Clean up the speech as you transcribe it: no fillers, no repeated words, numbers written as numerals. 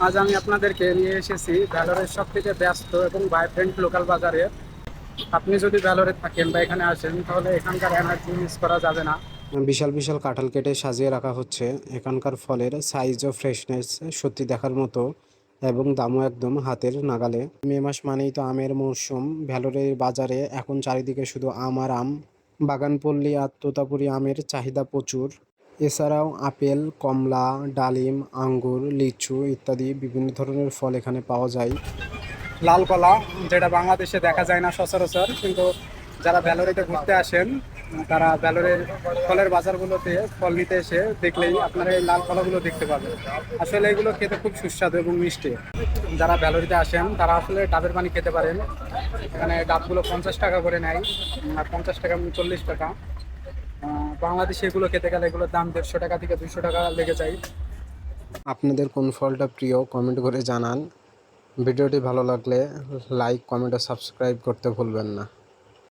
আজ আমি আপনাদেরকে নিয়ে এসেছি ভ্যালোরের সবথেকে ব্যস্ত এবং ভাইব্রেন্ট লোকাল বাজারে। আপনি যদি ভ্যালোরে থাকেন বা এখানে আসেন তাহলে এখানকার এনার্জি মিস করা যাবে না। বিশাল বিশাল কাঁঠাল কেটে সাজিয়ে রাখা হচ্ছে। এখানকার ফলের সাইজ ও ফ্রেশনেস সত্যি দেখার মতো এবং দামও একদম হাতের নাগালে। মে মাস মানেই তো আমের মৌসুম। ভ্যালোরের বাজারে এখন চারিদিকে শুধু আম আর আম। বাগানপল্লী আর তোতাপুরি আমের চাহিদা প্রচুর। এছাড়াও আপেল, কমলা, ডালিম, আঙ্গুর, লিচু ইত্যাদি বিভিন্ন ধরনের ফল এখানে পাওয়া যায়। লাল কলা, যেটা বাংলাদেশে দেখা যায় না সচরাচর, কিন্তু যারা ভ্যালোরিতে ঘুরতে আসেন তারা ভ্যালোরের ফলের বাজারগুলোতে ফল নিতে এসে দেখলেই আপনারা এই লাল কলাগুলো দেখতে পাবেন। আসলে এগুলো খেতে খুব সুস্বাদু এবং মিষ্টি। যারা ভ্যালোরিতে আসেন তারা আসলে ডাবের পানি খেতে পারেন। এখানে ডাবগুলো 50 টাকা করে নেয়, আর 50 টাকা 40 টাকা। বাংলাদেশে এগুলো খেতে গেলে এগুলোর দাম 150 টাকা থেকে 200 টাকা লেগে যায়। আপনাদের কোন ফলটা প্রিয় কমেন্ট করে জানান। ভিডিওটি ভালো লাগলে লাইক, কমেন্ট ও সাবস্ক্রাইব করতে ভুলবেন না।